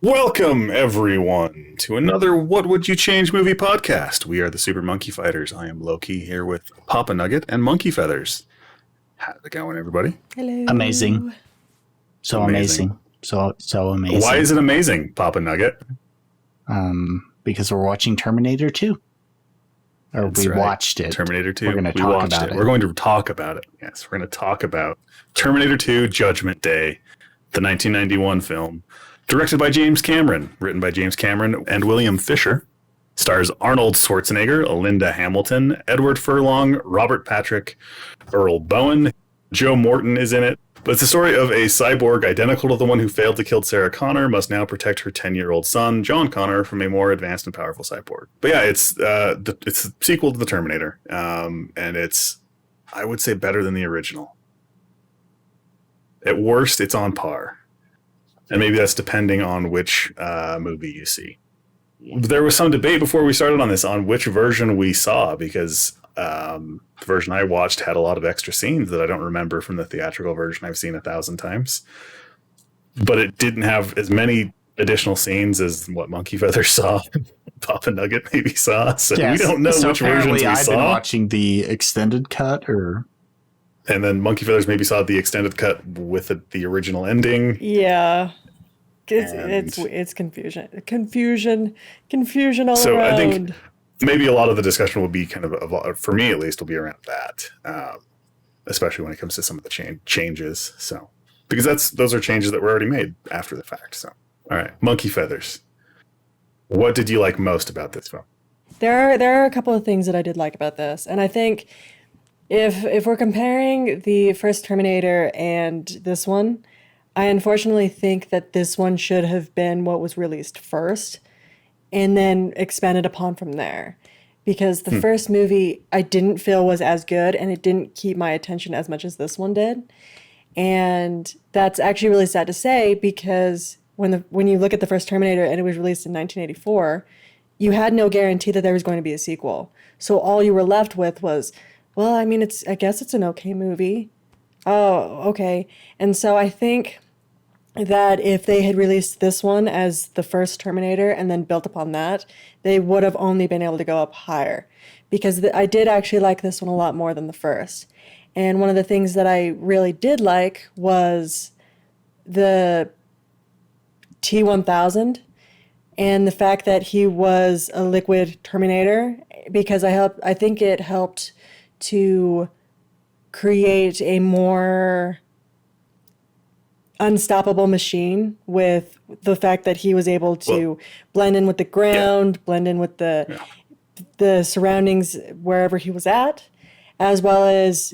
Welcome, everyone, to another What Would You Change movie podcast. We are the Super Monkey Fighters. I am Loki here with PapaNuggett and Monkey Feathers. How's it going, everybody? Hello. Amazing. So amazing. So amazing. Why is it amazing, PapaNuggett? Because we're watching Terminator 2. Or That's we right. watched it. Terminator 2. We're going to talk about it. We're going to talk about it. Yes, we're going to talk about Terminator 2 Judgment Day, the 1991 film. Directed by James Cameron, written by James Cameron and William Fisher. Stars Arnold Schwarzenegger, Linda Hamilton, Edward Furlong, Robert Patrick, Earl Bowen. Joe Morton is in it. But it's the story of a cyborg identical to the one who failed to kill Sarah Connor, must now protect her 10-year-old son, John Connor, from a more advanced and powerful cyborg. But yeah, it's a sequel to the Terminator. And it's, I would say, better than the original. At worst, it's on par. And maybe that's depending on which movie you see. There was some debate before we started on this on which version we saw, because the version I watched had a lot of extra scenes that I don't remember from the theatrical version I've seen 1,000 times. But it didn't have as many additional scenes as what Monkey Feather saw, PapaNuggett maybe saw. So yes. We don't know which versions we I've saw. I've been watching the extended cut, and then Monkey Feathers maybe saw the extended cut with the original ending. Yeah. It's confusion all so around. I think maybe a lot of the discussion will be kind of, for me at least, will be around that, especially when it comes to some of the changes. So because those are changes that were already made after the fact. So all right, Monkey Feathers. What did you like most about this film? There are a couple of things that I did like about this, and I think if we're comparing the first Terminator and this one, I unfortunately think that this one should have been what was released first and then expanded upon from there. Because the first movie I didn't feel was as good, and it didn't keep my attention as much as this one did. And that's actually really sad to say, because when you look at the first Terminator and it was released in 1984, you had no guarantee that there was going to be a sequel. So all you were left with was, well, I mean, I guess it's an okay movie. Oh, okay. And so I think that if they had released this one as the first Terminator and then built upon that, they would have only been able to go up higher. Because I did actually like this one a lot more than the first. And one of the things that I really did like was the T-1000 and the fact that he was a liquid Terminator, because I think it helped to create a more unstoppable machine with the fact that he was able to blend in with the ground, blend in with the surroundings wherever he was at, as well as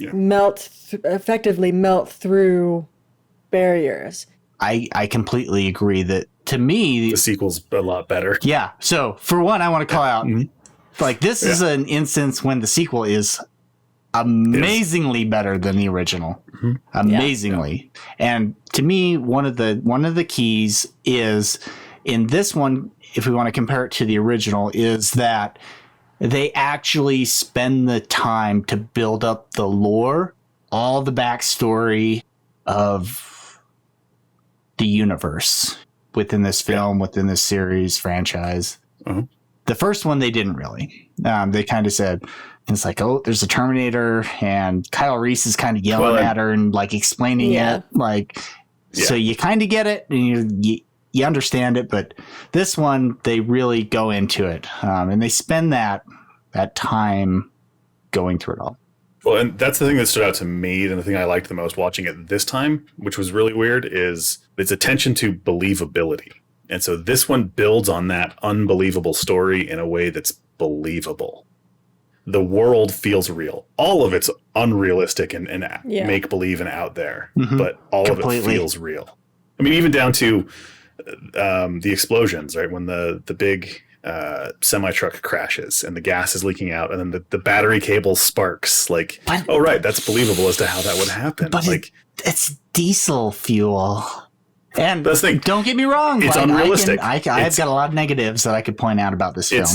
effectively melt through barriers. I completely agree that, to me, the sequel's a lot better. Yeah. So for one, I want to call out, like, this is an instance when the sequel is amazingly better than the original. Amazingly. And to me, one of the keys is in this one, if we want to compare it to the original, is that they actually spend the time to build up the lore, all the backstory of the universe within this film, within this series franchise. The first one, they didn't really. They kind of said, it's like, oh, there's a Terminator, and Kyle Reese is kind of yelling at her and like explaining it. Like, so you kind of get it and you understand it, but this one, they really go into it. And they spend that time going through it all. Well, and that's the thing that stood out to me, and the thing I liked the most watching it this time, which was really weird, is its attention to believability. And so this one builds on that unbelievable story in a way that's believable. The world feels real. All of it's unrealistic and make-believe and out there, but all of it feels real. I mean, even down to the explosions, right? When the big semi-truck crashes and the gas is leaking out, and then the battery cable sparks. Like, oh, right, that's believable as to how that would happen. But like, it's diesel fuel. And that's the thing. Don't get me wrong. It's unrealistic. I've got a lot of negatives that I could point out about this film.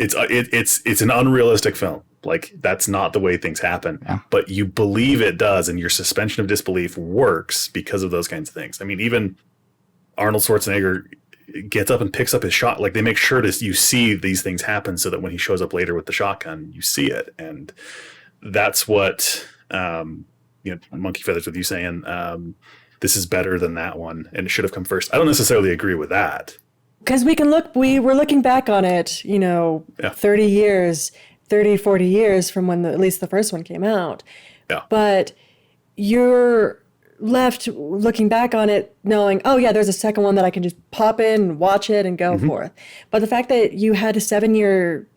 It's an unrealistic film. Like, that's not the way things happen. Yeah. But you believe it does, and your suspension of disbelief works because of those kinds of things. I mean, even Arnold Schwarzenegger gets up and picks up his shot. Like, they make sure you see these things happen so that when he shows up later with the shotgun, you see it. And that's what, monkey feathers with you saying, this is better than that one and it should have come first. I don't necessarily agree with that. Because we were looking back on it, 40 years from when at least the first one came out. Yeah. But you're left looking back on it knowing, oh yeah, there's a second one that I can just pop in and watch it and go forth. But the fact that you had a 7-year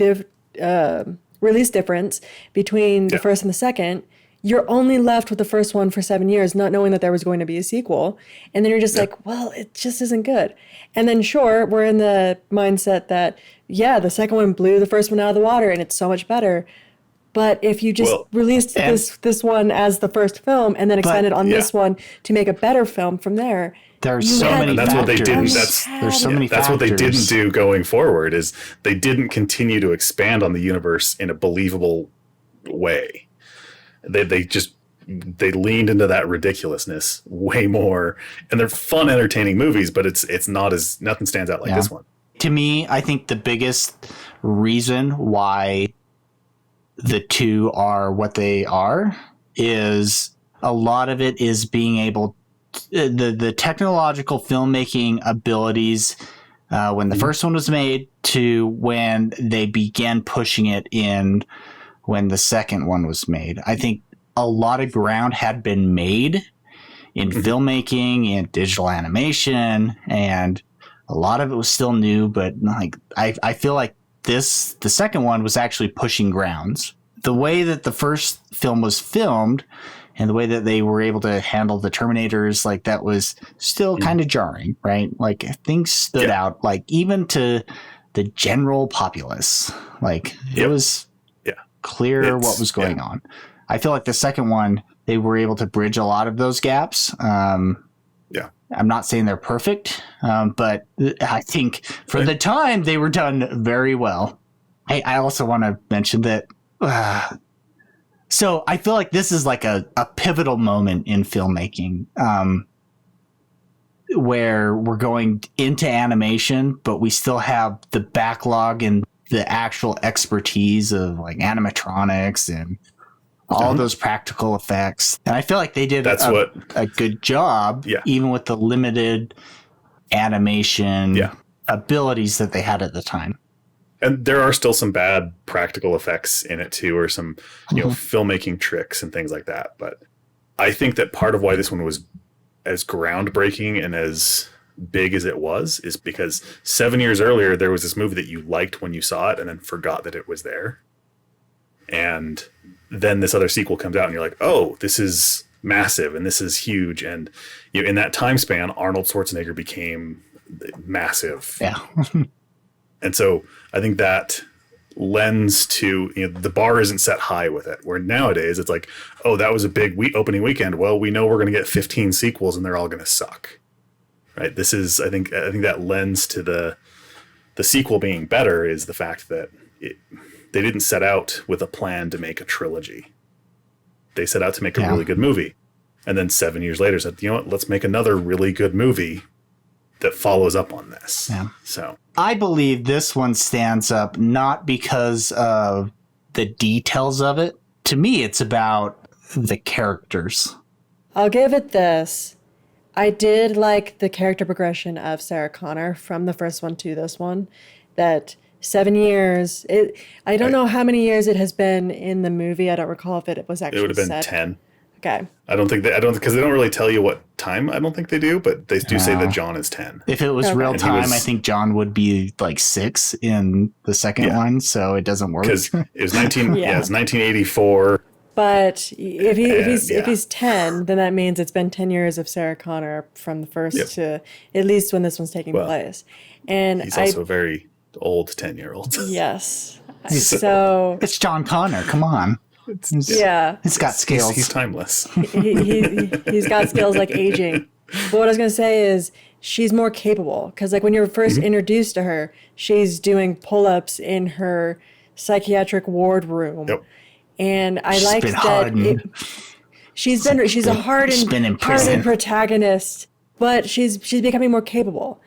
release difference between the first and the second, you're only left with the first one for 7 years, not knowing that there was going to be a sequel. And then you're just like, well, it just isn't good. And then sure, we're in the mindset that, yeah, the second one blew the first one out of the water and it's so much better. But if you just released this one as the first film and then expanded on this one to make a better film from there, there's so many that's factors. What they didn't. There's so many That's factors. what they didn't do going forward. Is they didn't continue to expand on the universe in a believable way. They leaned into that ridiculousness way more, and they're fun, entertaining movies. But it's not as nothing stands out like this one. To me, I think the biggest reason why the two are what they are is a lot of it is being able the technological filmmaking abilities when the first one was made to when they began pushing it in when the second one was made. I think a lot of ground had been made in filmmaking and digital animation, and a lot of it was still new, but like I feel like the second one was actually pushing grounds. The way that the first film was filmed and the way that they were able to handle the Terminators, like that was still kind of jarring, right? Like things stood out, like even to the general populace, like it was clear what was going on. I feel like the second one, they were able to bridge a lot of those gaps. I'm not saying they're perfect, but I think for the time they were done very well. I also want to mention that. So I feel like this is like a pivotal moment in filmmaking, where we're going into animation, but we still have the backlog and the actual expertise of like animatronics and all those practical effects. And I feel like they did a good job, even with the limited animation abilities that they had at the time. And there are still some bad practical effects in it too, or some filmmaking tricks and things like that. But I think that part of why this one was as groundbreaking and as big as it was is because 7 years earlier there was this movie that you liked when you saw it and then forgot that it was there. And then this other sequel comes out and you're like, oh, this is massive and this is huge. And in that time span, Arnold Schwarzenegger became massive. Yeah. And so I think that lends to, the bar isn't set high with it, where nowadays it's like, oh, that was a big opening weekend. Well, we know we're going to get 15 sequels and they're all going to suck. Right. This is, I think that lends to the sequel being better is the fact that they didn't set out with a plan to make a trilogy. They set out to make a really good movie. And then 7 years later said, you know what, let's make another really good movie that follows up on this. Yeah. So I believe this one stands up not because of the details of it. To me, it's about the characters. I'll give it this. I did like the character progression of Sarah Connor from the first one to this one. That 7 years. I don't know how many years it has been in the movie. I don't recall if it was actually. It would have been 10. Okay. I don't because they don't really tell you what time. I don't think they do, but they do say that John is 10. If it was real time, I think John would be like 6 in the second one, so it doesn't work. Because it was 1984. But if he's 10, then that means it's been 10 years of Sarah Connor from the first to at least when this one's taking place. And he's also a very old 10-year-old. Yes. So it's John Connor. Come on. He's got skills. He's timeless. He's got skills like aging. But what I was going to say is she's more capable because like when you're first introduced to her, she's doing pull-ups in her psychiatric ward room. Yep. And I like that she's a hardened protagonist but she's becoming more capable.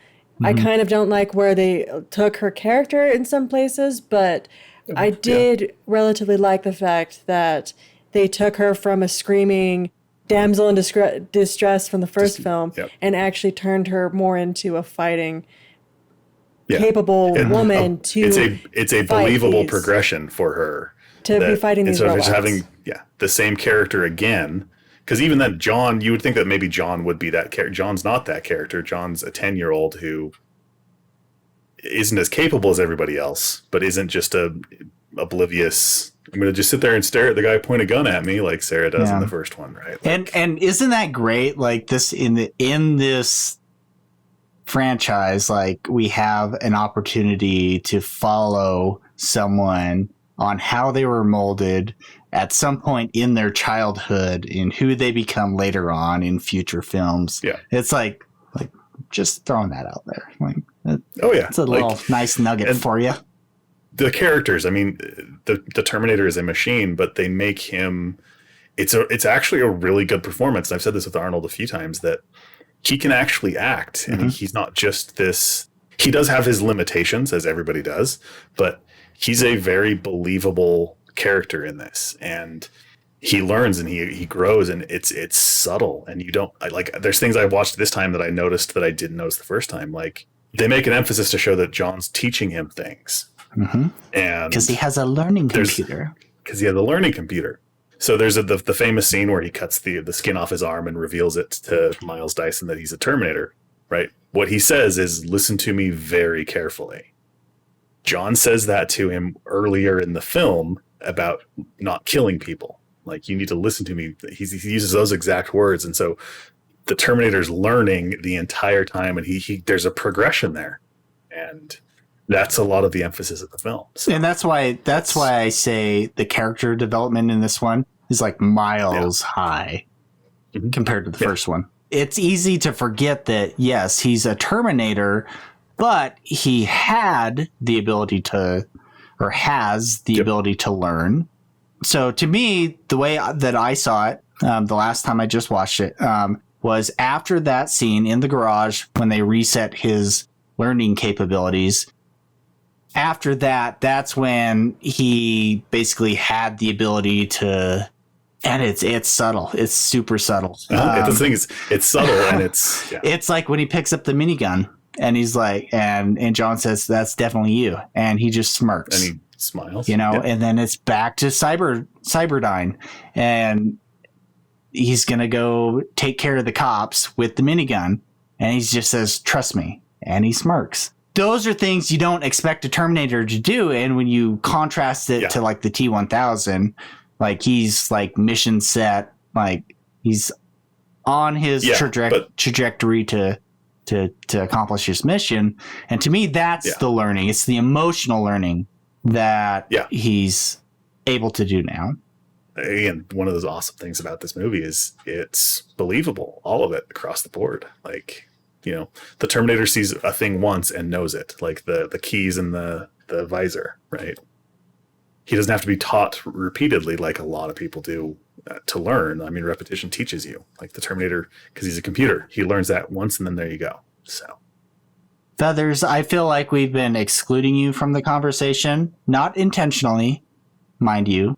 I kind of don't like where they took her character in some places, but I did relatively like the fact that they took her from a screaming damsel in distress from the first film and actually turned her more into a fighting, capable woman it's a believable progression for her to be fighting these robots. Instead of just having the same character again. Because even then, John, you would think that maybe John would be that character. John's not that character. John's a 10-year-old who isn't as capable as everybody else, but isn't just a oblivious, I'm going to just sit there and stare at the guy point a gun at me like Sarah does in the first one, right? Like, and isn't that great? Like this in this franchise, like we have an opportunity to follow someone on how they were molded at some point in their childhood and who they become later on in future films. Yeah. It's like just throwing that out there. Like, it's a little nice nugget for you. The characters, I mean, the Terminator is a machine, but they make him, it's actually a really good performance. And I've said this with Arnold a few times, that he can actually act, and he's not just this, he does have his limitations, as everybody does, but he's a very believable character in this, and he learns and he grows, and it's subtle, and you don't there's things I've watched this time that I noticed that I didn't notice the first time. Like they make an emphasis to show that John's teaching him things, and because he has a learning computer. So there's the famous scene where he cuts the skin off his arm and reveals it to Miles Dyson that he's a Terminator, right? What he says is, listen to me very carefully. John says that to him earlier in the film about not killing people. Like, you need to listen to me. He uses those exact words. And so the Terminator's learning the entire time, and he there's a progression there. And that's a lot of the emphasis of the film. So, and that's why I say the character development in this one is like miles high compared to the first one. It's easy to forget that, yes, he's a Terminator, but he had the ability to, or has the ability to learn. So to me, the way that I saw it, the last time I just watched it, was after that scene in the garage when they reset his learning capabilities. After that, that's when he basically had the ability to, and it's subtle. It's super subtle. The thing is, it's subtle, and it's it's like when he picks up the minigun. And he's like, and John says, that's definitely you. And he just smirks. And he smiles. And then it's back to Cyberdyne. And he's going to go take care of the cops with the minigun. And he just says, trust me. And he smirks. Those are things you don't expect a Terminator to do. And when you contrast it to like the T-1000, like he's like mission set, like he's on his trajectory to accomplish his mission. And to me, that's the learning. It's the emotional learning that he's able to do now. Again, one of those awesome things about this movie is it's believable, all of it across the board. Like, the Terminator sees a thing once and knows it, like the keys in the visor, right? He doesn't have to be taught repeatedly like a lot of people do to learn. I mean, repetition teaches you. Like the Terminator, because he's a computer, he learns that once, and then there you go. So, Feathers, I feel like we've been excluding you from the conversation, not intentionally, mind you,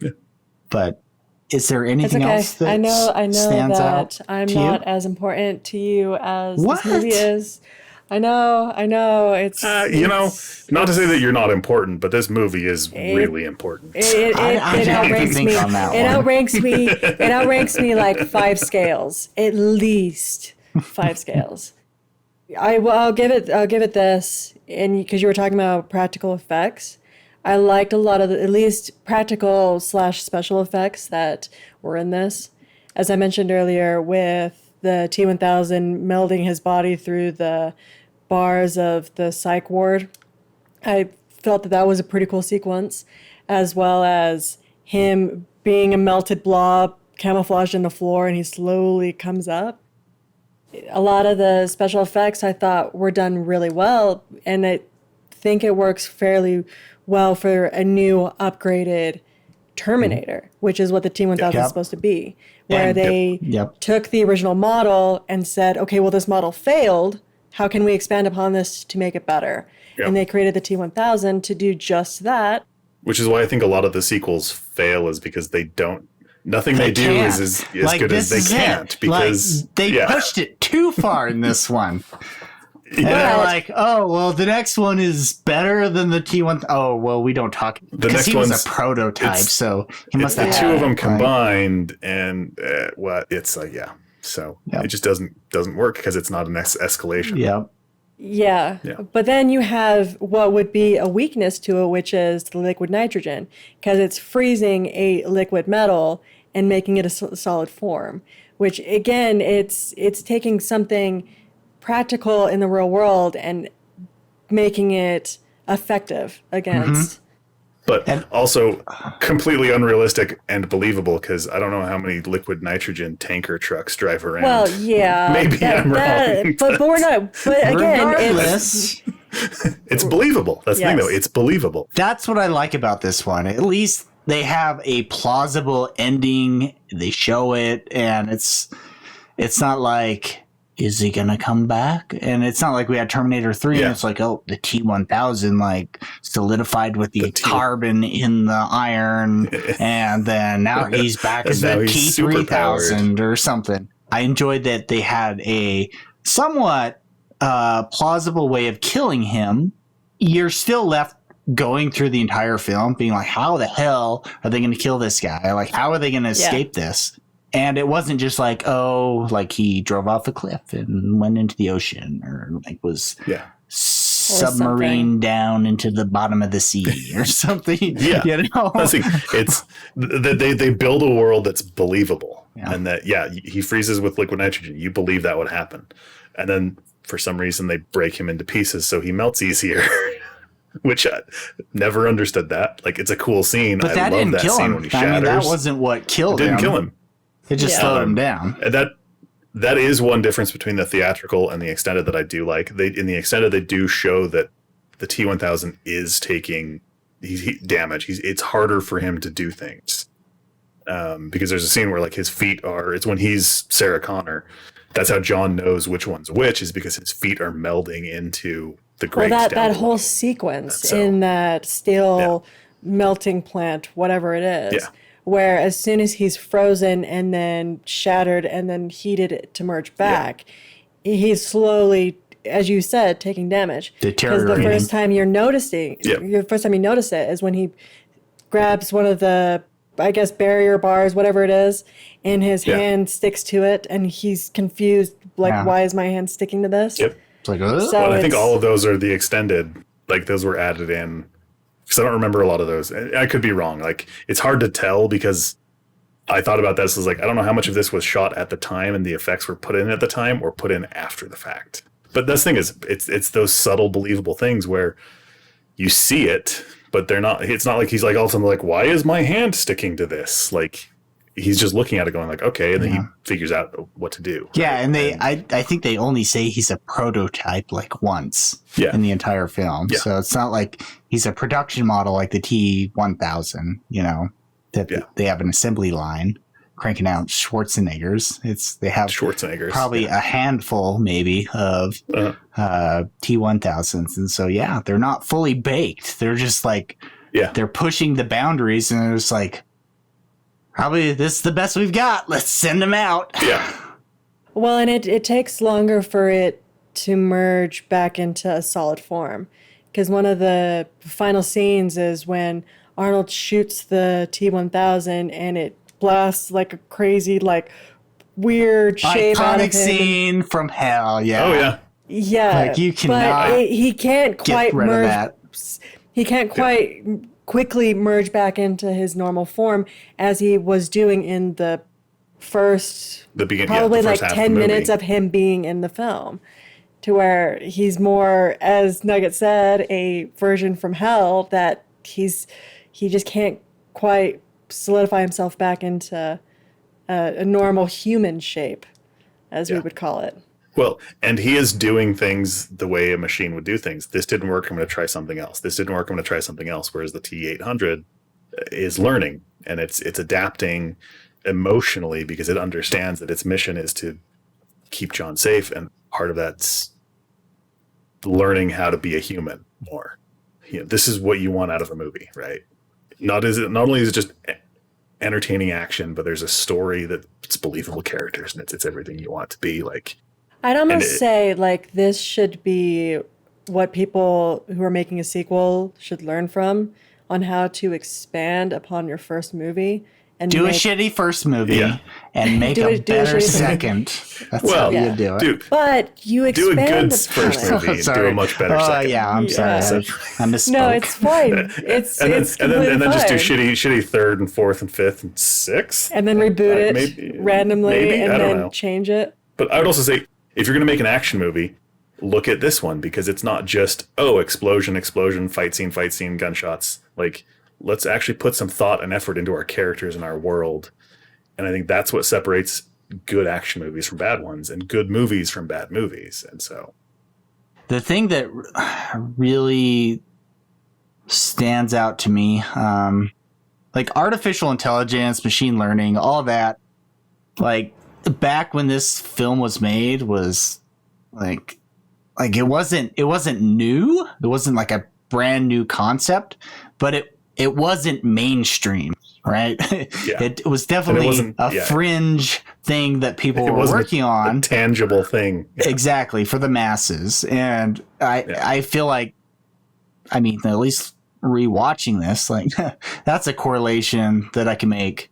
but is there anything else that I know stands that out I'm to not you? as important to you as this movie is. I know. It's not to say that you're not important, but this movie is really important. It outranks me. It outranks me like 5 scales, at least 5 scales. I'll give it this, and because you were talking about practical effects, I liked a lot of at least practical / special effects that were in this. As I mentioned earlier, with the T-1000 melding his body through the bars of the psych ward, I felt that was a pretty cool sequence, as well as him being a melted blob camouflaged in the floor, and he slowly comes up. A lot of the special effects I thought were done really well, and I think it works fairly well for a new upgraded Terminator, which is what the T-1000 is supposed to be, where And- they took the original model and said, okay, well, this model failed. How can we expand upon this to make it better? Yep. And they created the T-1000 to do just that. Which is why I think a lot of the sequels fail, is because they don't. Nothing they do is as like, good as they can't, because like, they pushed it too far in this one. And Yeah. they're like, oh, well, the next one is better than the T1. Oh, well, we don't talk. The Because next he was one's- a prototype, so he must the have two of them right? combined, and it's like so it just doesn't work because it's not an escalation. Yep. Yeah. But then you have what would be a weakness to it, which is the liquid nitrogen, because it's freezing a liquid metal and making it a solid form, which again, it's taking something practical in the real world and making it effective against. But also completely unrealistic and believable, because I don't know how many liquid nitrogen tanker trucks drive around. Well, yeah. Maybe I'm wrong. But we're not. But again, Regardless, It's believable. That's the thing, though. Yes. It's believable. that's what I like about this one. At least they have a plausible ending. They show it, and it's not like, is he gonna come back? And it's not like we had Terminator 3 and it's like, oh, the T-1000 like solidified with the carbon in the iron, and then now he's back as the T-3000 or something. I enjoyed that they had a somewhat plausible way of killing him. You're still left going through the entire film being like, how the hell are they going to kill this guy? Like, how are they going to escape this? And it wasn't just like, oh, like he drove off a cliff and went into the ocean, or like was submarine down into the bottom of the sea or something. Yeah. You know? It's they build a world that's believable, and that he freezes with liquid nitrogen. You believe that would happen, and then for some reason they break him into pieces so he melts easier. Which I never understood that. Like, it's a cool scene. But I that love didn't that kill scene him. when he I shatters. mean, that wasn't what killed him. It didn't kill him. It just slowed him down. And that is one difference between the theatrical and the extended that I do like. In the extended, they do show that the T-1000 is taking damage. It's harder for him to do things. Because there's a scene where like his feet it's when he's Sarah Connor. That's how John knows which one's which, is because his feet are melding into the grapes. Well, down that below. whole sequence in that steel melting plant, whatever it is, where as soon as he's frozen and then shattered and then heated to merge back, he's slowly, as you said, taking damage. Because the first time you're noticing, the first time you notice it is when he grabs one of the, I guess, barrier bars, whatever it is, and his hand sticks to it, and he's confused, like, why is my hand sticking to this? Yep. It's like, So I think all of those are the extended, like those were added in, because I don't remember a lot of those. I could be wrong. Like, it's hard to tell, because I thought about this as like, I don't know how much of this was shot at the time and the effects were put in at the time or put in after the fact. But this thing is, it's those subtle, believable things where you see it, but they're not. It's not like he's like all of a sudden like, why is my hand sticking to this? Like, he's just looking at it going like, okay, and then he figures out what to do. Yeah, and I think they only say he's a prototype like once in the entire film. Yeah. So it's not like he's a production model like the T-1000, you know, that they have an assembly line cranking out Schwarzeneggers. They have Schwarzeneggers, probably a handful maybe of T-1000s. And so, they're not fully baked. They're just like, they're pushing the boundaries, and it's like, probably this is the best we've got. Let's send them out. Yeah. Well, and it takes longer for it to merge back into a solid form, because one of the final scenes is when Arnold shoots the T-1000 and it blasts like a crazy, like, weird shape out of him. Iconic scene from hell. Yeah. Oh yeah. Yeah. Like, you cannot. But he can't quite get rid merge. of that. He can't quite quickly merge back into his normal form as he was doing in the first, probably like 10 minutes of him being in the film, to where he's more, as Nugget said, a version from hell, that he just can't quite solidify himself back into a normal human shape, as we would call it. Well, and he is doing things the way a machine would do things. This didn't work, I'm going to try something else. This didn't work, I'm going to try something else. Whereas the T-800 is learning, and it's adapting emotionally because it understands that its mission is to keep John safe, and part of that's learning how to be a human more. This is what you want out of a movie, right? Not only is it just entertaining action, but there's a story that's believable characters, and it's everything you want it to be. Like, I'd almost say like this should be what people who are making a sequel should learn from, on how to expand upon your first movie and do a shitty first movie and make a better second. That's how you do it. But you expand do a good upon first it. movie and do a much better second. Yeah, I'm sorry. I misspoke. No, it's fine. It's and then fine. just do shitty third and fourth and fifth and sixth, and then reboot it randomly and then change it. But I would also say, if you're going to make an action movie, look at this one, because it's not just, explosion, fight scene, gunshots. Like, let's actually put some thought and effort into our characters and our world. And I think that's what separates good action movies from bad ones, and good movies from bad movies. And so the thing that really stands out to me, like artificial intelligence, machine learning, all that, like back when this film was made, was like it wasn't new. It wasn't like a brand new concept, but it wasn't mainstream, right? Yeah. It was definitely a fringe thing that people were working on. A tangible thing. Yeah. Exactly, for the masses. And I feel like, I mean, at least rewatching this, like that's a correlation that I can make,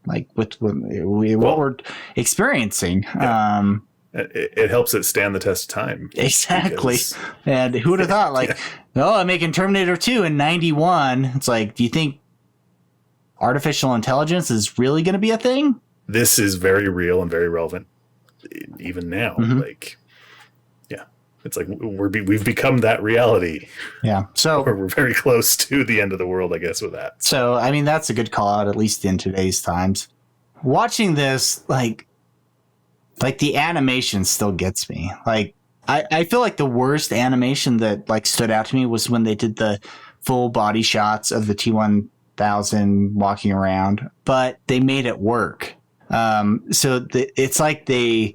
like with what we're experiencing. Yeah. It helps it stand the test of time. Exactly. And who would have thought, like, I'm making Terminator 2 in 91. It's like, do you think artificial intelligence is really going to be a thing? This is very real and very relevant even now. Mm-hmm. Like, it's like we've become that reality. Yeah. So we're very close to the end of the world, I guess, with that. So, I mean, that's a good call out, at least in today's times. Watching this, like the animation still gets me. Like, I feel like the worst animation that like stood out to me was when they did the full body shots of the T-1000 walking around, but they made it work. It's like they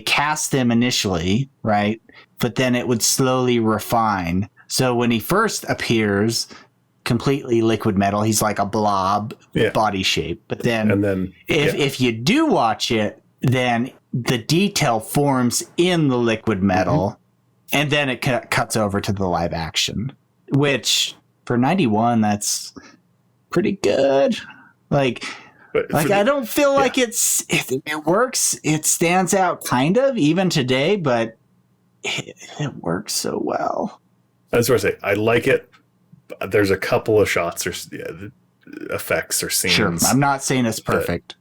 cast him initially, right? But then it would slowly refine. So when he first appears, completely liquid metal, he's like a blob body shape. But then, if you do watch it, then the detail forms in the liquid metal, and then it cuts over to the live action, which for 91, that's pretty good. Like I don't feel like it works. It stands out kind of even today, but it works so well. That's what I say. I like it. There's a couple of shots or effects or scenes. Sure, I'm not saying it's perfect.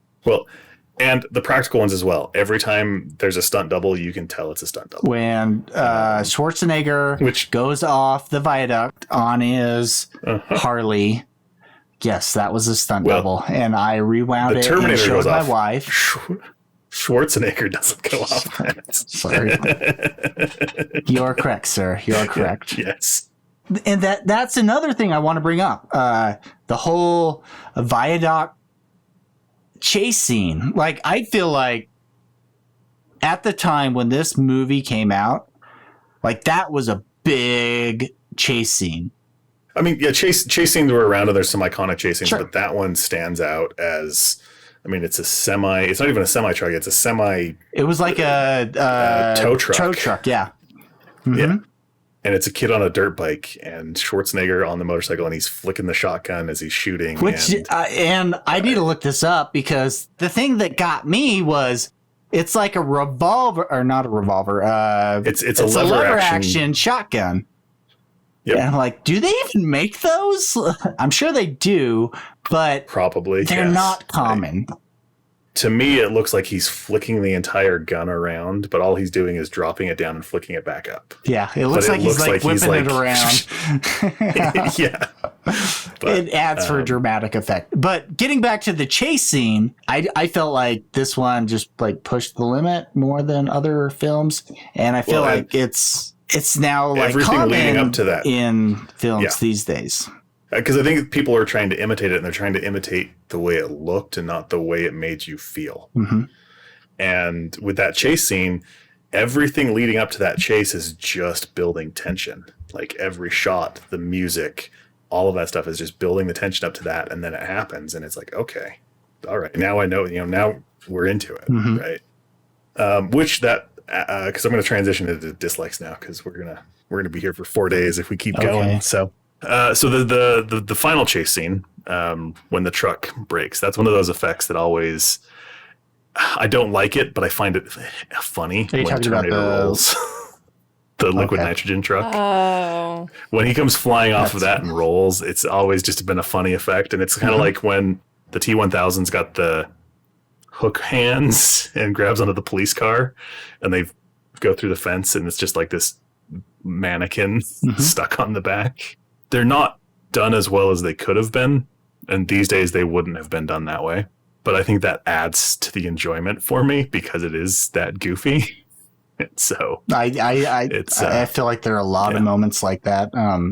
And the practical ones as well. Every time there's a stunt double, you can tell it's a stunt double. When Schwarzenegger goes off the viaduct on his Harley, yes, that was a stunt double. And I rewound it and showed my wife. Schwarzenegger doesn't go off. Sorry. You're correct, sir. You're correct. Yes. And that's another thing I want to bring up. The whole viaduct chase scene. Like, I feel like at the time when this movie came out, like that was a big chase scene. I mean, chase scenes were around, and there's some iconic chase scenes, but that one stands out as, I mean, it's it's not even a semi truck, it's a semi. It was like a tow truck. Tow truck, yeah. Mm-hmm. Yeah. And it's a kid on a dirt bike, and Schwarzenegger on the motorcycle, and he's flicking the shotgun as he's shooting. And I need to look this up, because the thing that got me was it's like a revolver, or not a revolver. It's a lever action shotgun. Yep. And I'm like, do they even make those? I'm sure they do, but probably they're not common. To me, it looks like he's flicking the entire gun around, but all he's doing is dropping it down and flicking it back up. Yeah, it looks like he's like whipping it around. Yeah. But, it adds for a dramatic effect. But getting back to the chase scene, I felt like this one just like pushed the limit more than other films. And I feel like it's now like common leading up to that in films these days. Because I think people are trying to imitate it, and they're trying to imitate the way it looked and not the way it made you feel. Mm-hmm. And with that chase scene, everything leading up to that chase is just building tension. Like every shot, the music, all of that stuff is just building the tension up to that, and then it happens, and it's like, okay, all right, now I know. Now we're into it, right? Which that because I'm going to transition into dislikes now, because we're gonna be here for 4 days if we keep going. So the final chase scene, when the truck breaks, that's one of those effects that always, I don't like it, but I find it funny when Terminator rolls the liquid nitrogen truck. Oh. When he comes flying off of that and rolls, it's always just been a funny effect. And it's kind of like when the T-1000's got the hook hands and grabs onto the police car, and they go through the fence, and it's just like this mannequin stuck on the back. They're not done as well as they could have been, and these days they wouldn't have been done that way. But I think that adds to the enjoyment for me, because it is that goofy. And so I feel like there are a lot of moments like that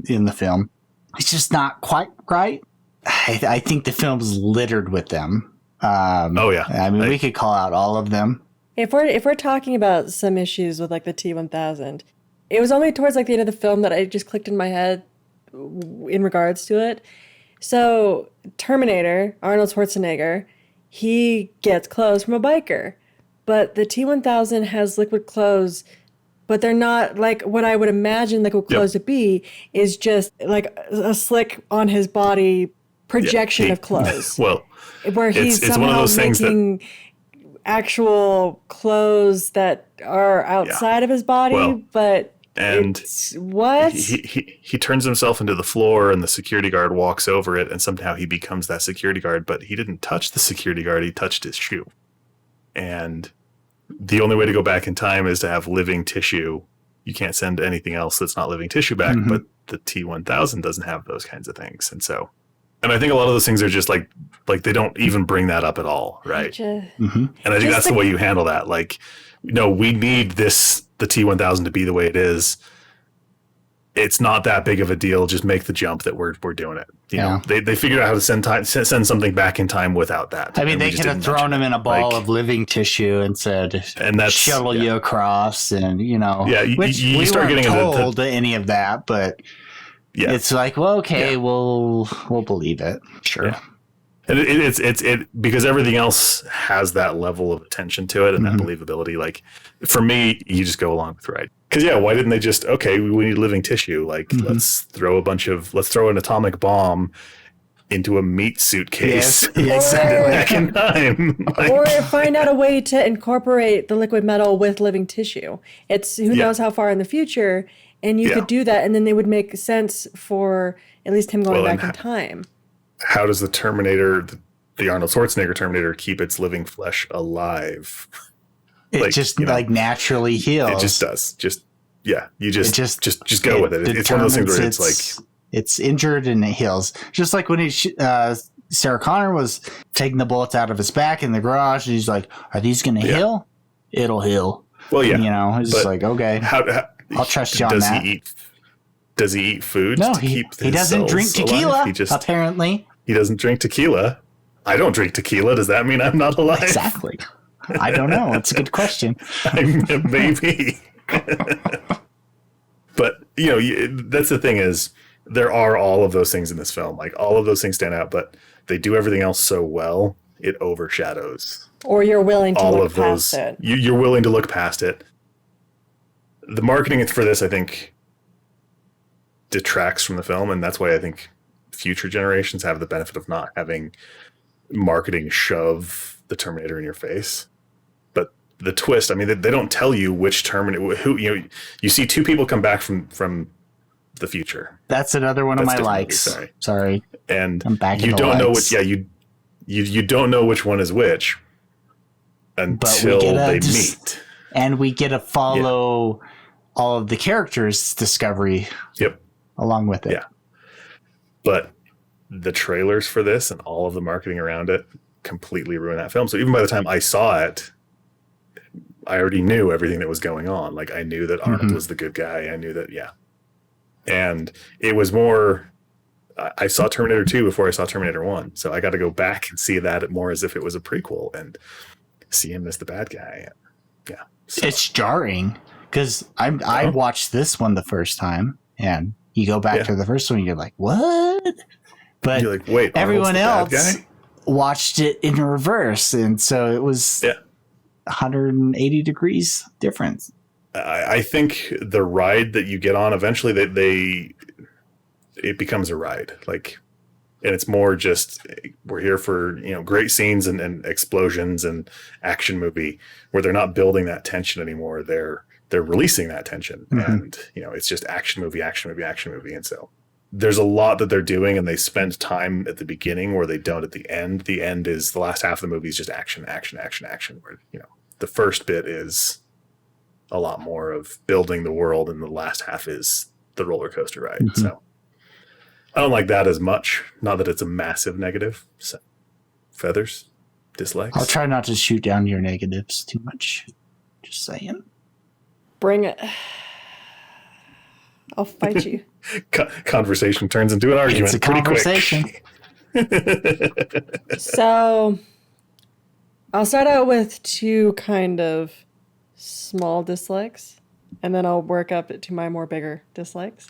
in the film. It's just not quite right. I think the film's littered with them. I mean, we could call out all of them. If we're talking about some issues with like the T-1000, it was only towards like the end of the film that it just clicked in my head in regards to it. So Terminator, Arnold Schwarzenegger, he gets clothes from a biker, but the T-1000 has liquid clothes, but they're not like what I would imagine liquid clothes to be, is just like a slick on his body projection of clothes. Well, where he's it's one of those things making actual clothes that are outside of his body, but and what? He turns himself into the floor, and the security guard walks over it, and somehow he becomes that security guard, but he didn't touch the security guard, he touched his shoe. And the only way to go back in time is to have living tissue. You can't send anything else that's not living tissue back, but the T-1000 doesn't have those kinds of things. And so, and I think a lot of those things are just like they don't even bring that up at all, right? And I think that's the way you handle that. Like, no, we need the T-1000 to be the way it is. It's not that big of a deal. Just make the jump that we're doing it. You know, they figured out how to send something back in time without that. I mean, they could have thrown him in a ball of living tissue and said, and that's shuttle you across, and you start getting told any of that, but it's like, well, okay, we'll believe it, sure. And it's because everything else has that level of attention to it and that believability. Like, for me, you just go along with right. Because why didn't they just, okay, we need living tissue. Like, let's throw an atomic bomb into a meat suitcase. Yes, exactly. Back in time. Or find out a way to incorporate the liquid metal with living tissue. It's who knows how far in the future, and you could do that, and then they would make sense for at least him going back in time. How does the Terminator, the Arnold Schwarzenegger Terminator, keep its living flesh alive? It just naturally heals. It just does. You just go with it. It's one of those things where it's like, it's injured and it heals. Just like when Sarah Connor was taking the bullets out of his back in the garage, and he's like, "Are these going to heal? It'll heal." Well, it's just like, okay, I'll trust you on that. Does he eat food? No, he doesn't drink tequila. Apparently, he doesn't drink tequila. I don't drink tequila. Does that mean I'm not alive? Exactly. I don't know. It's a good question. Maybe. But that's the thing, is there are all of those things in this film. Like, all of those things stand out, but they do everything else so well, it overshadows. Or you're willing to look past it. You're willing to look past it. The marketing for this, I think, detracts from the film, and that's why I think future generations have the benefit of not having marketing shove the Terminator in your face. But the twist, I mean, they don't tell you which Terminator, you see two people come back from the future. That's another one of my likes. Sorry. And I'm back you don't know which, you don't know which one is which until they meet. And we get to follow all of the characters' discovery. Yep. Along with it. Yeah. But the trailers for this and all of the marketing around it completely ruined that film. So even by the time I saw it, I already knew everything that was going on. Like, I knew that Arnold was the good guy. I knew that, and it was more I saw Terminator 2 before I saw Terminator 1. So I got to go back and see that more as if it was a prequel and see him as the bad guy. Yeah. So. It's jarring because I watched this one the first time, and you go back to the first one, and you're like, what? But you're like, wait, everyone else watched it in reverse, and so it was 180 degrees difference. I think the ride that you get on eventually, it becomes a ride, like, and it's more just we're here for great scenes and explosions and action movie where they're not building that tension anymore. They're releasing that tension, and it's just action movie, and so there's a lot that they're doing, and they spend time at the beginning where they don't at the end. The end is the last half of the movie is just action. Where the first bit is a lot more of building the world, and the last half is the roller coaster ride. So I don't like that as much. Not that it's a massive negative. So feathers, dislikes. I'll try not to shoot down your negatives too much. Just saying. Bring it. I'll fight you. Conversation turns into an argument. It's a pretty conversation. Quick. So I'll start out with two kind of small dislikes, and then I'll work up to my more bigger dislikes.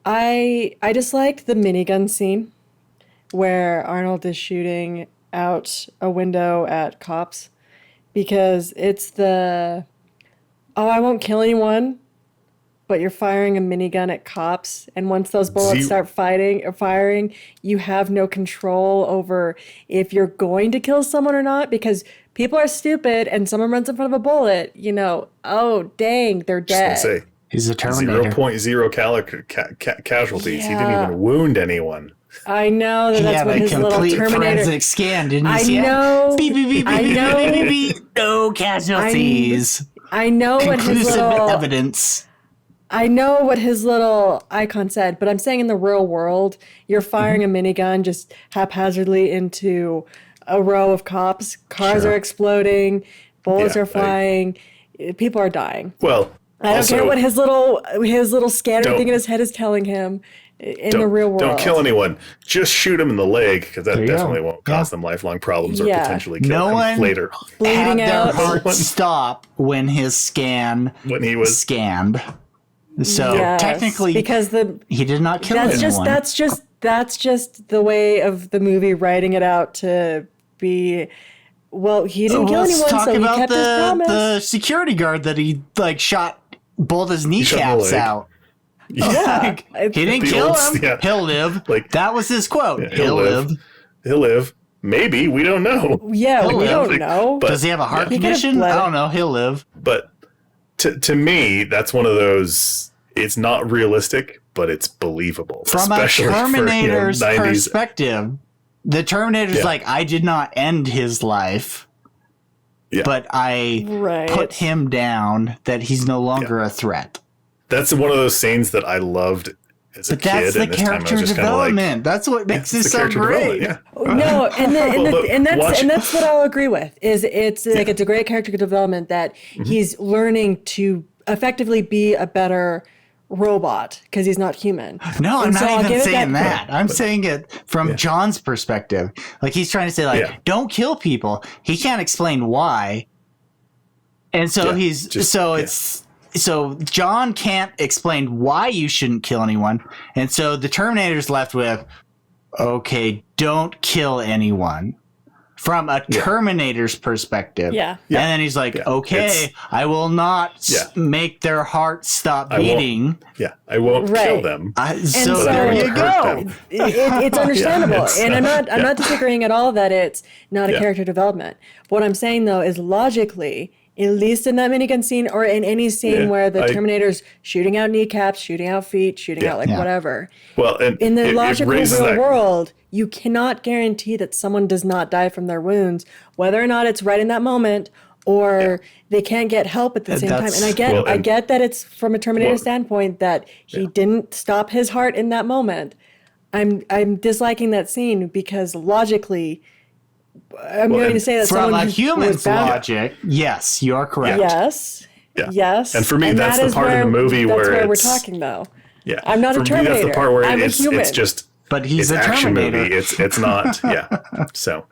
I disliked the minigun scene where Arnold is shooting out a window at cops, because it's I won't kill anyone, but you're firing a minigun at cops, and once those bullets start firing, you have no control over if you're going to kill someone or not, because people are stupid, and someone runs in front of a bullet, oh, dang, they're dead. Just gonna say, he's a Terminator. 0.0 casualties. He didn't even wound anyone. I know that's what his little Terminator forensic scan, didn't you I see know. It? Beep, beep, beep, I beep, know. beep, beep, beep. No casualties. I know what his Conclusive little evidence. I know what his little icon said, but I'm saying in the real world, you're firing a minigun just haphazardly into a row of cops. Cars are exploding, bullets are flying, people are dying. Well, I don't care what his little scanner thing in his head is telling him in the real world. Don't kill anyone. Just shoot him in the leg, because that definitely won't cause them lifelong problems or Yeah. potentially kill him later. Bleeding Had their out. heart stop when his scan When he was scanned. So Yes, technically, because he did not kill anyone. That's just the way of the movie writing it out to be. Well, he didn't kill anyone, so he kept his promise. The security guard that he shot both his kneecaps out. Yeah, He didn't kill him. Yeah. He'll live. That was his quote. Yeah, he'll live. He'll live. Maybe, we don't know. Yeah, we live. don't know. But- Does he have a heart He could've condition? bled. I don't know. He'll live. But to me, that's one of those. It's not realistic, but it's believable. From a especially Terminator's for, 90s. perspective, the Terminator's like, I did not end his life, but I put him down, that he's no longer a threat. That's one of those scenes that I loved as a But kid. that's the and this time I was character just kinda development. like, that's what makes this so character great. development, No, and that's what I'll agree with. It's like it's a great character development that he's learning to effectively be a better robot because he's not human. No, I'm And so I'll not even give it saying that. I'm saying it from John's perspective. Like, he's trying to say, like, don't kill people. He can't explain why. And so so John can't explain why you shouldn't kill anyone. And so the Terminator's left with, okay, don't kill anyone. From a Terminator's perspective. Yeah. And then he's like, okay, I will not make their heart stop beating. I won't kill them. So so there you go. It's understandable. And I'm not disagreeing at all that it's not a Yeah. character development. What I'm saying though is logically, at least in that minigun scene or in any scene where the Terminator's shooting out kneecaps, shooting out feet, shooting out whatever. Well, and In the it logical raises real that- world, you cannot guarantee that someone does not die from their wounds, whether or not it's right in that moment or they can't get help at the same time. And I get that it's from a Terminator standpoint that he didn't stop his heart in that moment. I'm disliking that scene because logically, I'm going to say that From someone a who human's was bound- logic, yes, you are correct. Yes. Yeah. Yes. And for me, that's that the is part of the movie that's where we're it's- talking though. Yeah. I'm not a For me, that's Terminator. the part where I'm a it's human. just But he's it's a action Terminator. movie. It's not. Yeah. So,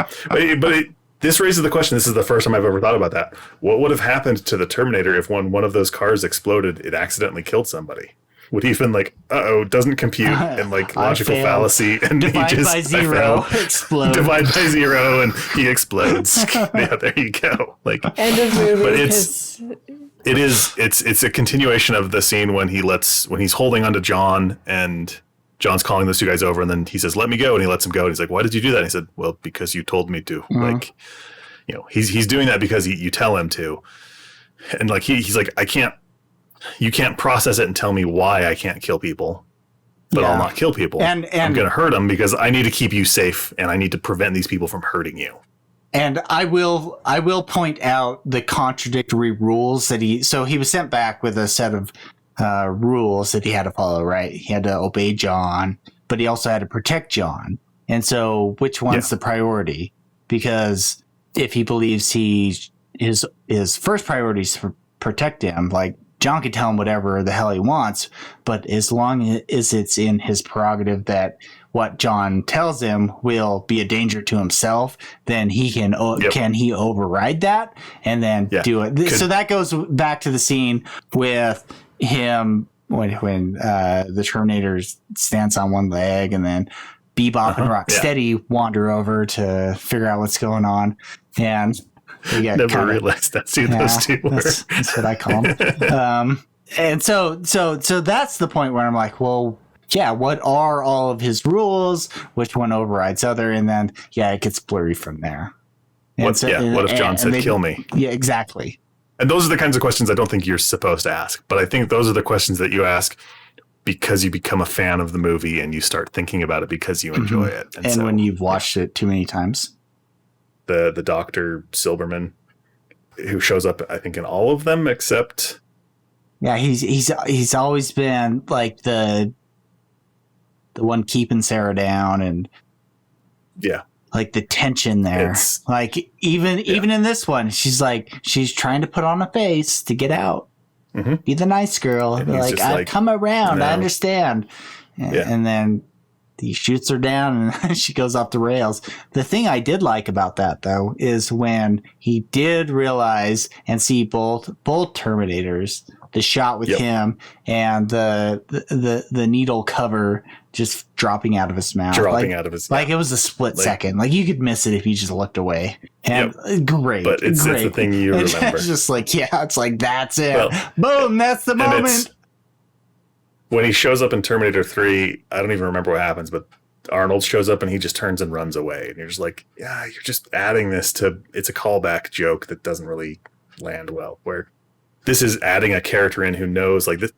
this raises the question. This is the first time I've ever thought about that. What would have happened to the Terminator if when one of those cars exploded, it accidentally killed somebody? Would he have been like, doesn't compute, and like logical fallacy, and Divide he just by zero, explode. divide by zero, and he explodes. Yeah, there you go. Like, End of movie. but 'cause it's a continuation of the scene when he's holding onto John, and John's calling those two guys over, and then he says, "Let me go," and he lets him go, and he's like, "Why did you do that?" And he said, "Well, because you told me to." Like, he's doing that because you tell him to, and like he's like, you can't process it and tell me why I can't kill people, but I'll not kill people. And I'm going to hurt them because I need to keep you safe, and I need to prevent these people from hurting you. And I will point out the contradictory rules that he was sent back with a set of rules that he had to follow, right? He had to obey John, but he also had to protect John. And so which one's the priority? Because if he believes his first priority is to protect him, like John can tell him whatever the hell he wants, but as long as it's in his prerogative that what John tells him will be a danger to himself, then he can he override that and then do it. So that goes back to the scene with him when the Terminator stands on one leg, and then Bebop and Rocksteady wander over to figure out what's going on, and they get Never realized that's who those two were. That's what I call them. And so that's the point where I'm like, well, yeah, what are all of his rules? Which one overrides other? And then, it gets blurry from there. What if John said, "Kill me"? Yeah, exactly. And those are the kinds of questions I don't think you're supposed to ask. But I think those are the questions that you ask because you become a fan of the movie and you start thinking about it because you enjoy it. And so, when you've watched it too many times. The Dr. Silberman, who shows up, I think, in all of them except... Yeah, he's always been like the one keeping Sarah down, and like the tension there. Like even in this one, she's trying to put on a face to get out, be the nice girl. Like, I come around, no. I understand, and then he shoots her down, and she goes off the rails. The thing I did like about that, though, is when he did realize and see both Terminators. The shot with him and the needle cover just dropping out of his mouth. Like it was a split second. Like you could miss it if you just looked away. And great. But it's the thing you remember. It's just like, it's like, that's it. Well, boom, that's the moment. When he shows up in Terminator 3, I don't even remember what happens, but Arnold shows up and he just turns and runs away. And you're just like, you're just adding this to, it's a callback joke that doesn't really land well, where this is adding a character in who knows, like this.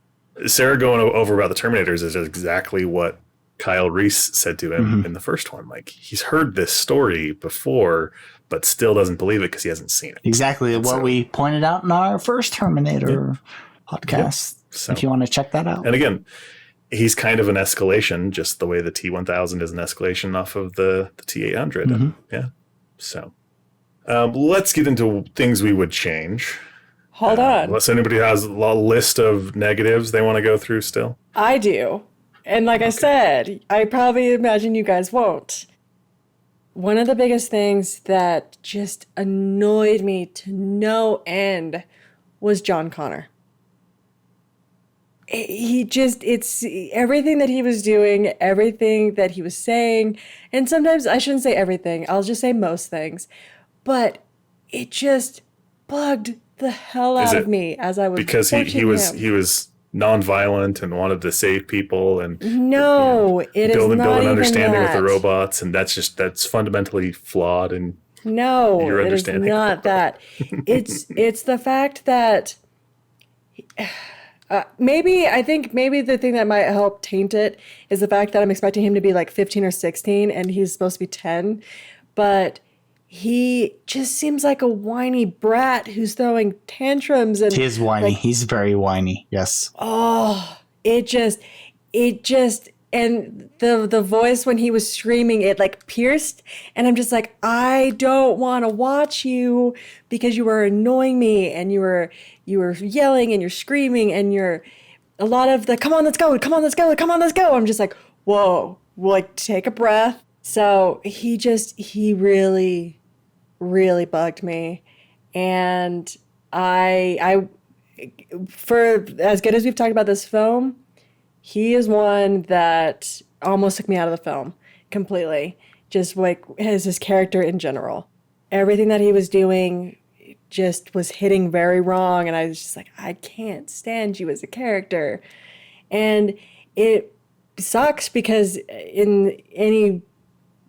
Sarah going over about the Terminators is exactly what Kyle Reese said to him in the first one. Like, he's heard this story before, but still doesn't believe it because he hasn't seen it. Exactly what we pointed out in our first Terminator podcast. So, if you want to check that out. And again, he's kind of an escalation, just the way the T-1000 is an escalation off of the T-800. So let's get into things we would change. Hold on. Unless anybody has a list of negatives they want to go through still. I do. And like I said, I probably imagine you guys won't. One of the biggest things that just annoyed me to no end was John Connor. It's everything that he was doing, everything that he was saying, and sometimes I shouldn't say everything, I'll just say most things, but it just bugged the hell out of me as I was because he was nonviolent and wanted to save people and it is not build an understanding that. with the robots, and that's fundamentally flawed. And your understanding. It is not that. It's the fact that maybe the thing that might help taint it is the fact that I'm expecting him to be like 15 or 16 and he's supposed to be 10, but he just seems like a whiny brat who's throwing tantrums. And he is whiny. He's very whiny. Yes. Oh, it just, and the voice when he was screaming, it like pierced. And I'm just like, I don't want to watch you because you were annoying me, and you were yelling and you're screaming and you're a lot of the come on, let's go, come on, let's go, come on, let's go. I'm just like, whoa, like take a breath. So he really, really bugged me. And I for as good as we've talked about this film, he is one that almost took me out of the film completely. Just like his character in general. Everything that he was doing just was hitting very wrong. And I was just like, I can't stand you as a character. And it sucks because in any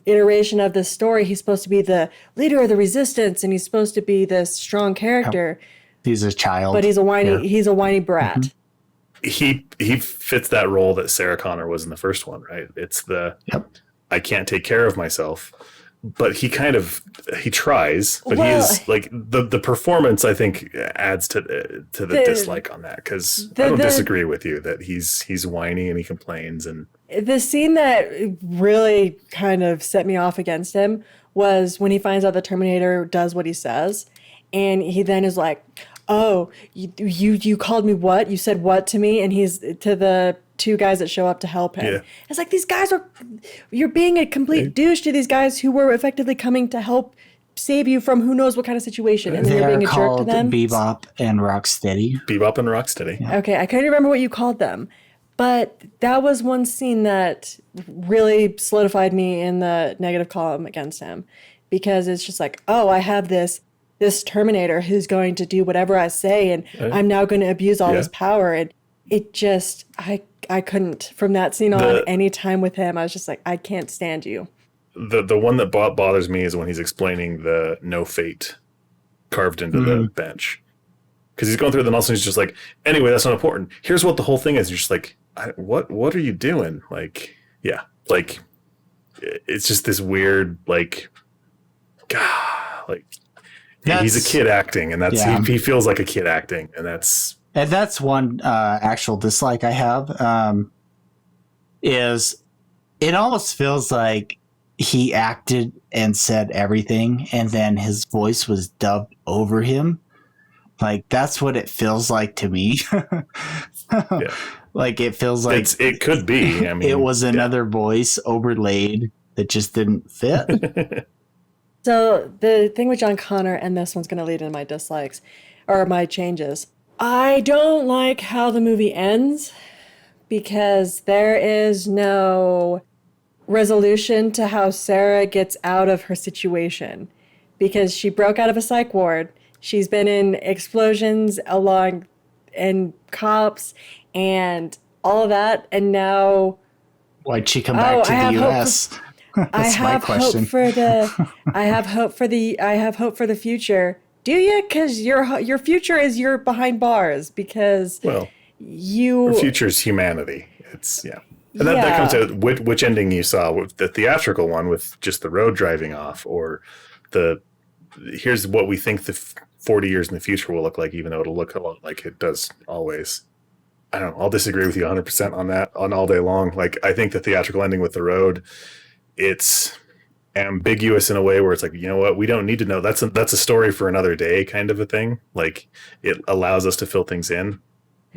iteration of this story, he's supposed to be the leader of the resistance and he's supposed to be this strong character. He's a child. But he's a whiny brat. Mm-hmm. He fits that role that Sarah Connor was in the first one, right? It's the I can't take care of myself, but he tries, but he is like the performance. I think adds to the dislike on that because I don't disagree with you that he's whiny and he complains. And the scene that really kind of set me off against him was when he finds out the Terminator does what he says, and he then is like, oh, you called me what? You said what to me? And he's to the two guys that show up to help him. Yeah. It's like, you're being a complete douche to these guys who were effectively coming to help save you from who knows what kind of situation. And then you're being a jerk to them. Bebop and Rocksteady. Bebop and Rocksteady. Yeah. Okay, I couldn't remember what you called them. But that was one scene that really solidified me in the negative column against him. Because it's just like, oh, I have this Terminator who's going to do whatever I say, and I'm now going to abuse all this power. And it just, I couldn't, from that scene on, any time with him, I was just like, I can't stand you. The one that bothers me is when he's explaining the no fate carved into the bench. Because he's going through it, and also he's just like, anyway, that's not important. Here's what the whole thing is. You're just like, what are you doing? Like, yeah, like, it's just this weird, like, God, like, he's a kid acting, and he feels like a kid acting, and that's one actual dislike I have. Is it almost feels like he acted and said everything, and then his voice was dubbed over him. Like that's what it feels like to me. Like it feels like it could be. I mean, it was another voice overlaid that just didn't fit. So the thing with John Connor, and this one's going to lead into my dislikes or my changes. I don't like how the movie ends because there is no resolution to how Sarah gets out of her situation because she broke out of a psych ward. She's been in explosions and cops and all of that. And now why'd she come back to the U.S.? I have hope for the future. Do you? Because your future is you're behind bars because your future is humanity. It's and that comes out which ending you saw, with the theatrical one with just the road driving off, or here's what we think the 40 years in the future will look like, even though it'll look a lot like it does always. I don't know. I'll disagree with you 100% on that on all day long. Like I think the theatrical ending with the road, it's ambiguous in a way where it's like, you know what, we don't need to know. That's a story for another day kind of a thing. Like it allows us to fill things in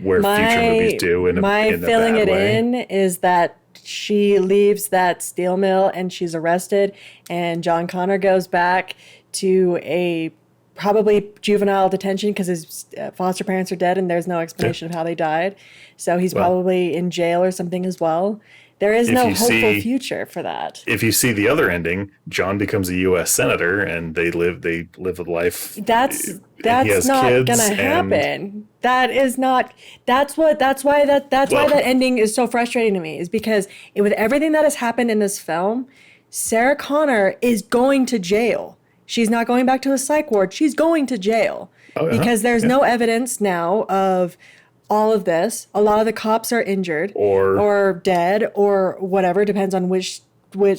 where future movies do in a filling bad it way. In is that she leaves that steel mill and she's arrested, and John Connor goes back to a probably juvenile detention because his foster parents are dead and there's no explanation of how they died. So he's probably in jail or something as well. There is no hopeful future for that. If you see the other ending, John becomes a U.S. senator and they live a life. That's not gonna happen. That's why that ending is so frustrating to me, is because with everything that has happened in this film, Sarah Connor is going to jail. She's not going back to a psych ward. She's going to jail because there's no evidence now of all of this. A lot of the cops are injured or dead or whatever. Depends on which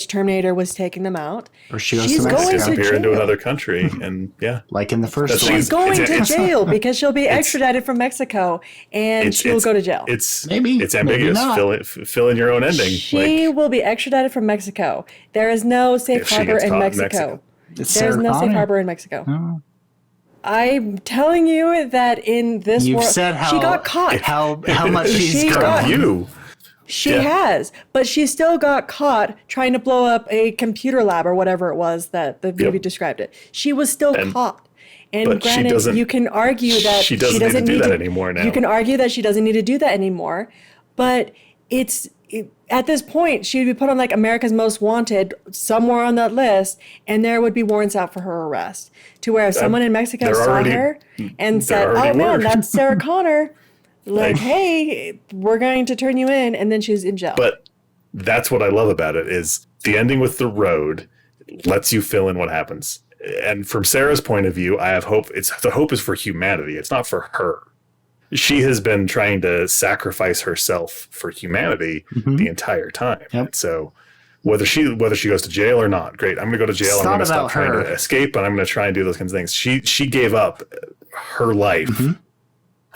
Terminator was taking them out. Or she's going to disappear into another country, and like in the first one. She's going to jail because she'll be extradited from Mexico and she'll go to jail. It's ambiguous. Fill in your own ending. She will be extradited from Mexico. There is no safe harbor in Mexico. There's no safe harbor in Mexico. I'm telling you that in this You've world, said she got caught. how much she's She got- grown. You. She Yeah. has, but she still got caught trying to blow up a computer lab or whatever it was that the movie described it. She was still caught. And but she granted, doesn't- you can argue that she doesn't need to do that anymore now. You can argue that she doesn't need to do that anymore, but at this point, she would be put on like America's Most Wanted somewhere on that list, and there would be warrants out for her arrest. To where if someone in Mexico there saw already- her and there said, already "Oh man, were." that's Sarah Connor," like, Like- "Hey, we're going to turn you in," and then she's in jail. But that's what I love about it is the ending with the road lets you fill in what happens. And from Sarah's point of view, I have hope. The hope is for humanity. It's not for her. She has been trying to sacrifice herself for humanity the entire time. Yep. So whether she goes to jail or not, great. I'm going to go to jail. It's I'm going not to stop about trying her. to escape, and I'm going to try and do those kinds of things. She gave up her life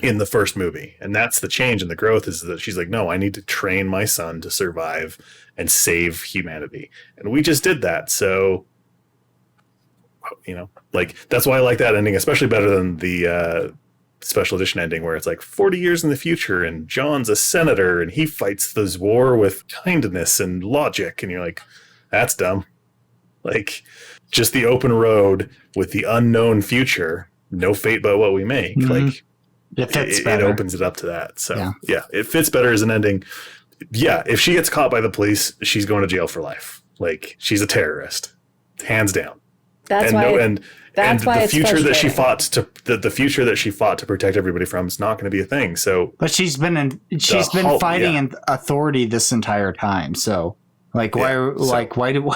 in the first movie, and that's the change and the growth is that she's like, no, I need to train my son to survive and save humanity, and we just did that. So like that's why I like that ending especially better than the special edition ending where it's like 40 years in the future and John's a senator and he fights this war with kindness and logic, and you're like, that's dumb. Like just the open road with the unknown future, no fate but what we make. Like It fits it better. opens it up to that. So Yeah. it fits better as an ending. Yeah, if she gets caught by the police, she's going to jail for life. Like she's a terrorist, hands down. that's And why. and that's why the it's future that she frustrating. fought to the future that she fought to protect everybody from is not going to be a thing. So But she's been fighting in authority this entire time. So like why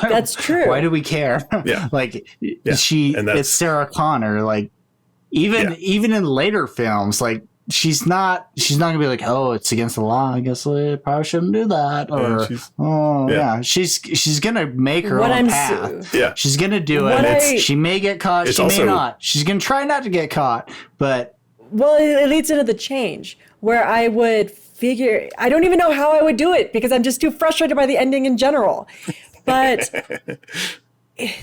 That's true. Why do we care? Yeah. Like and it's Sarah Connor. Like even in later films, like she's not gonna be like, oh, it's against the law, I guess we probably shouldn't do that. Or she's gonna make her What own I'm path. yeah, She's gonna do What it. I- She may get caught, It's she also- may not. She's gonna try not to get caught, but Well, it leads into the change where I would figure. I don't even know how I would do it because I'm just too frustrated by the ending in general. But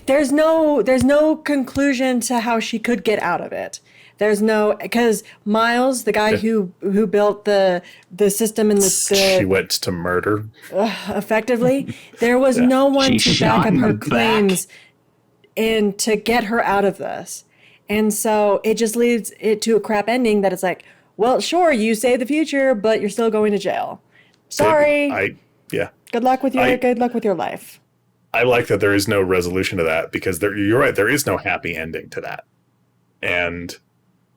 there's no conclusion to how she could get out of it. There's no, because Miles, the guy who built the system and she went to murder. effectively, there was no one She to back shot up in her the back. claims and to get her out of this. And so it just leads it to a crap ending that it's like, well, sure, you saved the future, but you're still going to jail. Sorry. Good luck with your life. I like that there is no resolution to that because you're right. There is no happy ending to that. And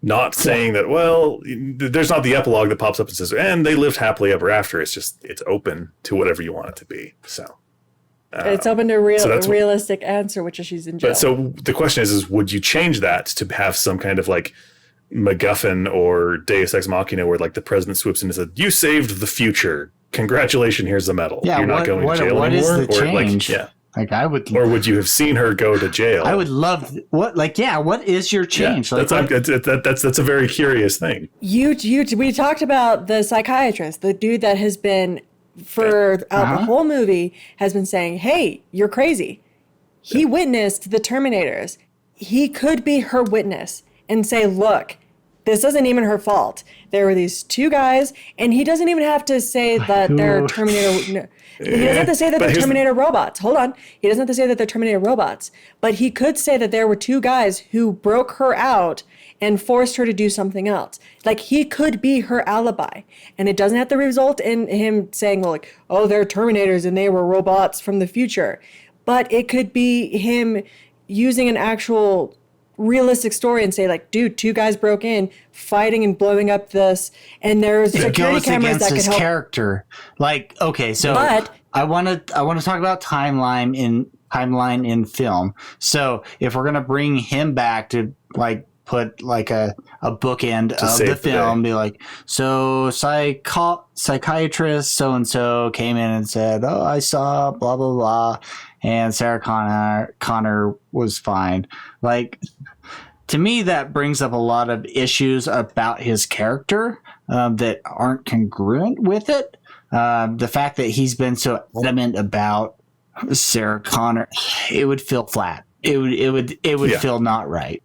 not saying that, well, there's not the epilogue that pops up and says, and they lived happily ever after. It's just, it's open to whatever you want it to be. So It's open to a that's what- realistic answer, which is she's in jail. but so the question is would you change that to have some kind of like MacGuffin or Deus Ex Machina where like the president swoops in and says, you saved the future. Congratulations, here's the medal. yeah, You're not going to jail what anymore. is the change? Like, yeah. Like I would Or would you have seen her go to jail? I would love what is your change? Yeah, that's a very curious thing. We talked about the psychiatrist, the dude that has been for the whole movie has been saying, "Hey, you're crazy." He witnessed the Terminators. He could be her witness and say, "Look, this isn't even her fault. There were these two guys," and he doesn't even have to say that they're Terminator. No, he doesn't have to say that But they're here's- Terminator robots. Hold on. He doesn't have to say that they're Terminator robots. But he could say that there were two guys who broke her out and forced her to do something else. Like, he could be her alibi. And it doesn't have to result in him saying, well, like, oh, they're Terminators and they were robots from the future. But it could be him using an actual realistic story and say, like, dude, two guys broke in, fighting and blowing up this, and there's it security goes cameras against that could his help. character. Like, okay, so But- I want to talk about timeline in film. So if we're gonna bring him back to like put like a bookend of save the the film, day. be like, so psychiatrist so and so came in and said, oh, I saw blah blah blah, and Sarah Connor was fine. Like, to me, that brings up a lot of issues about his character that aren't congruent with it. The fact that he's been so adamant about Sarah Connor, it would feel flat. It would Yeah. feel not right.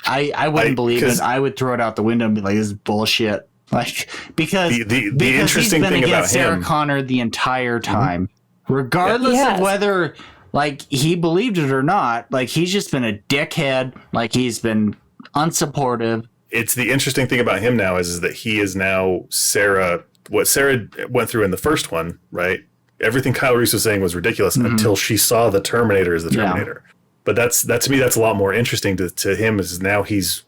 I wouldn't believe it. 'cause I would throw it out the window and be like, "This is bullshit." Like because the because interesting he's been thing about against Sarah him, Connor the entire time, regardless Yes. of whether like he believed it or not. Like he's just been a dickhead. Like he's been unsupportive. it's the interesting thing about him now is that he is now Sarah. What Sarah went through in the first one, right? Everything Kyle Reese was saying was ridiculous until she saw the Terminator as the Terminator. But that to me, that's a lot more interesting to him. Is now he's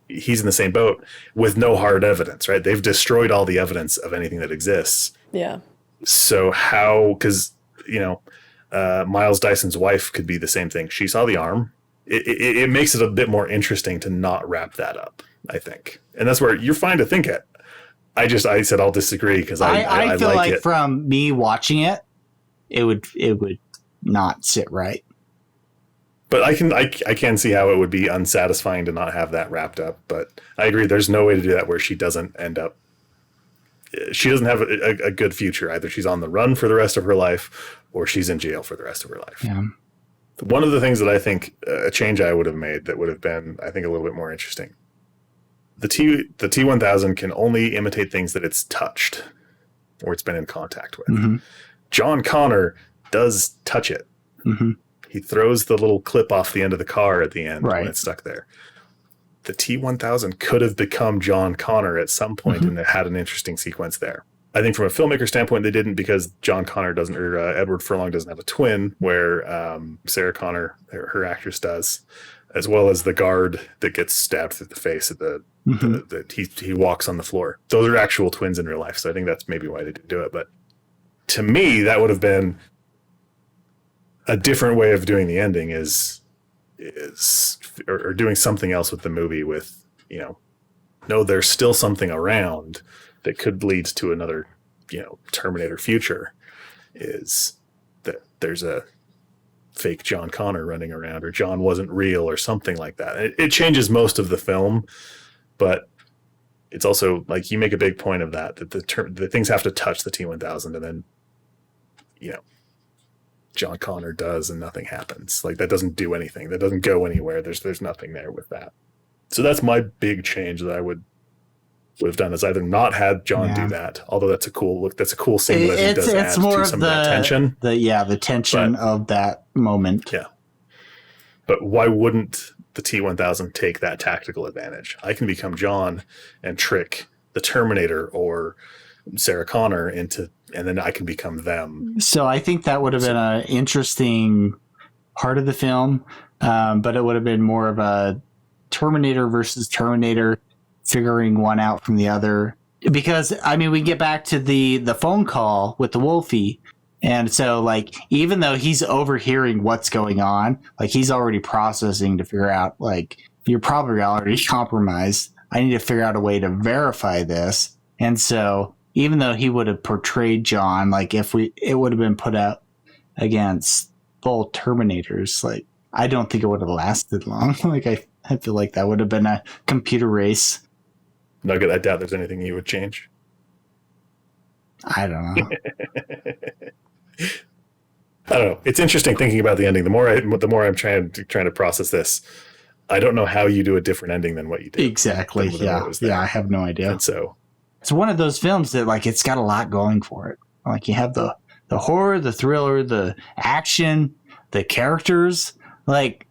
in the same boat with no hard evidence, right? They've destroyed all the evidence of anything that exists. Yeah. So how? Because Miles Dyson's wife could be the same thing. She saw the arm. It makes it a bit more interesting to not wrap that up, I think, and that's where you're fine to think it. I said I'll disagree because I feel like it. from me watching it, it would not sit right. But I can see how it would be unsatisfying to not have that wrapped up. But I agree, there's no way to do that where she doesn't end up. She doesn't have a good future. Either she's on the run for the rest of her life, or she's in jail for the rest of her life. Yeah. One of the things that I think a change I would have made that would have been, I think, a little bit more interesting. The T-1000 can only imitate things that it's touched or it's been in contact with. Mm-hmm. John Connor does touch it. Mm-hmm. He throws the little clip off the end of the car at the end Right. when it's stuck there. The T-1000 could have become John Connor at some point, and it had an interesting sequence there. I think from a filmmaker standpoint, they didn't, because John Connor doesn't, or Edward Furlong doesn't have a twin, where Sarah Connor, her actress, does, as well as the guard that gets stabbed through the face at that he walks on the floor. Those are actual twins in real life, so I think that's maybe why they didn't do it. But to me, that would have been a different way of doing the ending, or doing something else with the movie. With no, there's still something around that could lead to another, Terminator future, is that there's a fake John Connor running around, or John wasn't real, or something like that. It changes most of the film, but it's also like you make a big point of that the things have to touch the T-1000, and then, John Connor does, and nothing happens. Like, that doesn't do anything. That doesn't go anywhere. There's nothing there with that. So that's my big change that I would have done, is either not had John do that, although that's a cool look. That's a cool scene that he does add to some of that tension. The tension of that moment. Yeah. But why wouldn't the T-1000 take that tactical advantage? I can become John and trick the Terminator or Sarah Connor and then I can become them. So I think that would have been an interesting part of the film, but it would have been more of a Terminator versus Terminator, figuring one out from the other. Because, we get back to the phone call with the Wolfie, and so, like, even though he's overhearing what's going on, like, he's already processing to figure out, like, you're probably already compromised. I need to figure out a way to verify this. And so, even though he would have portrayed John, like, it would have been put out against both Terminators, like, I don't think it would have lasted long. Like, I feel like that would have been a computer race. Nugget, I doubt there's anything you would change. I don't know. I don't know. It's interesting thinking about the ending. The more I'm trying to process this, I don't know how you do a different ending than what you did. Exactly. Yeah. I have no idea. And so it's one of those films that, like, it's got a lot going for it. Like, you have the horror, the thriller, the action, the characters. Like,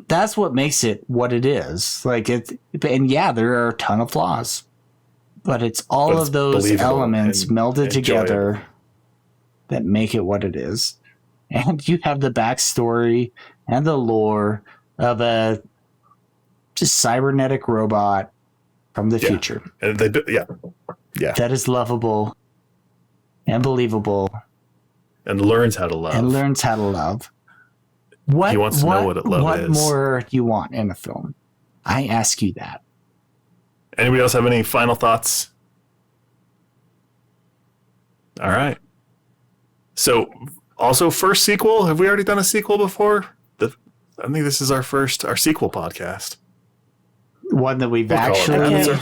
that's what makes it what it is. Like, and yeah, there are a ton of flaws, but it's all of those elements melded together that make it what it is. And you have the backstory and the lore of a just cybernetic robot from the future. And that is lovable and believable, and learns how to love. He wants to know what love is. What more do you want in a film? I ask you that. Anybody else have any final thoughts? All right. So, also, first sequel. Have we already done a sequel before? I think this is our sequel podcast. One that we've actually...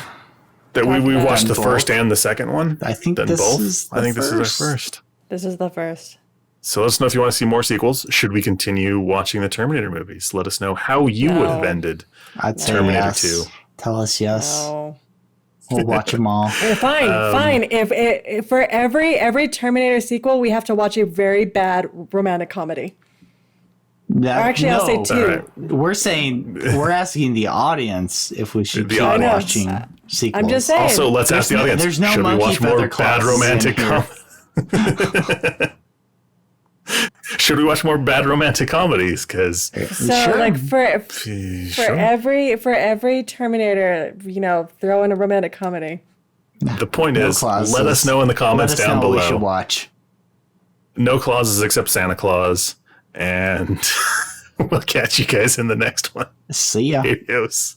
That we watched the first and the second one? I think this is our first. This is the first. So let us know if you want to see more sequels. Should we continue watching the Terminator movies? Let us know how you would have ended I'd say Terminator yes. 2. Tell us yes. No. We'll watch them all. Fine. If for every Terminator sequel, we have to watch a very bad romantic comedy. That, Or actually, I'll say 2. Alright. We're asking the audience if we should The keep audience. watching sequels. I'm just saying. Also, let's ask the audience. there's no should we monkey watch more feather bad clauses romantic in here. Should we watch more bad romantic comedies? Because So Sure. like for sure. every Terminator, throw in a romantic comedy. The point No is, clauses. let us know in the comments Let us down know what we should below. watch. No clauses except Santa Claus. And we'll catch you guys in the next one. See ya. Adios.